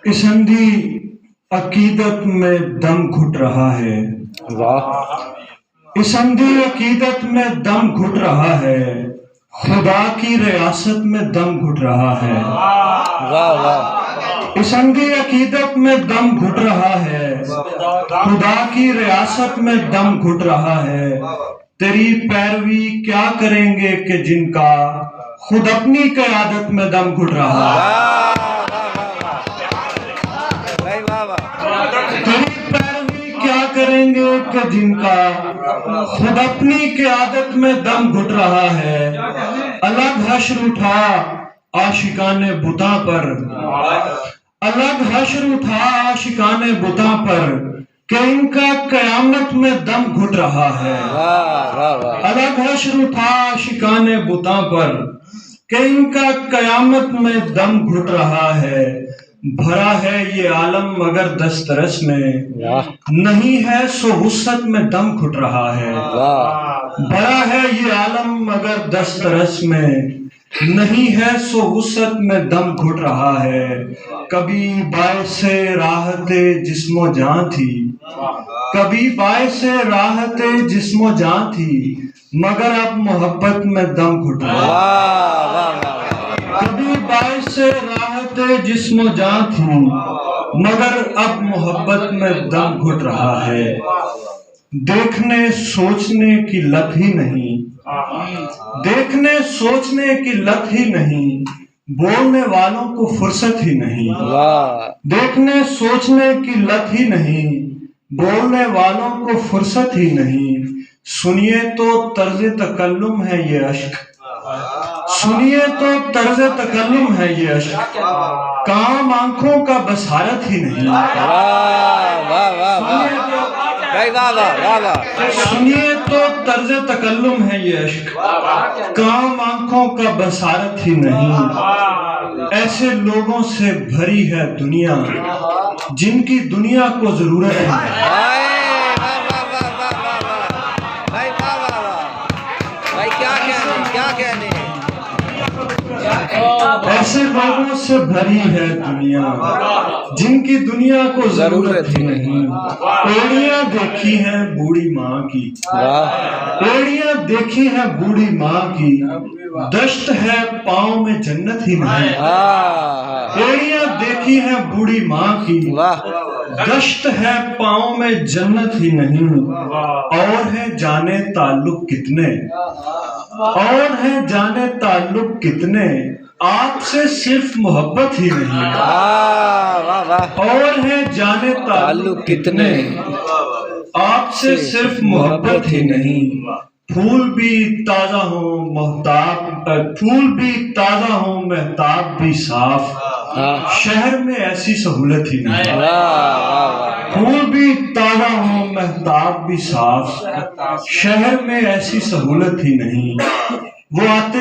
اس اندھی عقیدت میں دم گھٹ رہا ہے، اس اندھی عقیدت میں دم گھٹ رہا ہے، خدا کی ریاست میں دم گھٹ رہا ہے۔ اس اندھی عقیدت میں دم گھٹ رہا ہے، خدا کی ریاست میں دم گھٹ رہا ہے۔ تیری پیروی کیا کریں گے کہ جن کا خود اپنی قیادت میں دم گھٹ رہا ہے۔ تیری پیروی کیا کریں گے کہ جن کا خود اپنی قیادت میں دم گھٹ رہا ہے۔ الگ حشر اٹھا عاشقان بتاں پر، الگ حشر اٹھا عاشقان بتاں پر کہ ان کا قیامت میں دم گھٹ رہا ہے۔ الگ حشر اٹھا عاشقان بتاں پر کہ ان کا قیامت میں دم گھٹ رہا ہے۔ بھرا ہے یہ عالم مگر دسترس میں، نہیں ہے سو وسعت میں دم گھٹ رہا ہے۔ بھرا ہے یہ عالم مگر دسترس میں، نہیں ہے سو وسعت میں دم گھٹ رہا ہے۔ کبھی باعث راحت جسم و جان تھی، کبھی باعث راحت جسم و جان تھی، مگر اب محبت میں دم گھٹ رہا ہے۔ کبھی باعث راحت جسم و جان تھی، مگر اب محبت میں دم گھٹ رہا ہے۔ دیکھنے سوچنے کی لت ہی نہیں، دیکھنے سوچنے کی لت ہی نہیں، بولنے والوں کو فرصت ہی نہیں۔ دیکھنے سوچنے کی لت ہی نہیں، بولنے والوں کو فرصت ہی نہیں۔ سنیے تو طرز تکلم ہے یہ اشک، سنیے تو طرز تکلم ہے یہ اشک، کام آنکھوں کا بصارت ہی نہیں۔ سنیے تو طرز تکلم ہے یہ اشک، کام آنکھوں کا بصارت ہی نہیں۔ ایسے لوگوں سے بھری ہے دنیا جن کی دنیا کو ضرورت ہے۔ ایسے لوگوں سے بھری ہے دنیا جن کی دنیا کو ضرورت ہی نہیں۔ ایڑیاں دیکھی ہیں بوڑھی ماں کی، ایڑیاں دیکھی ہیں بوڑھی ماں کی، دشت ہے پاؤں میں جنت ہی نہیں۔ ایڑیاں دیکھی ہیں بوڑھی ماں کی، دشت ہے پاؤں میں جنت ہی نہیں۔ اور ہے جانے تعلق کتنے، اور ہے جانے تعلق کتنے، آپ سے صرف محبت ہی نہیں۔ اور ہے جانے تعلق کتنے، آپ سے صرف محبت ہی نہیں۔ پھول بھی تازہ ہوں مہتاب، پھول بھی تازہ ہوں مہتاب بھی صاف، شہر میں ایسی سہولت ہی نہیں۔ پھول بھی تازہ ہوں مہتاب بھی صاف، شہر میں ایسی سہولت ہی نہیں۔ وہ آتے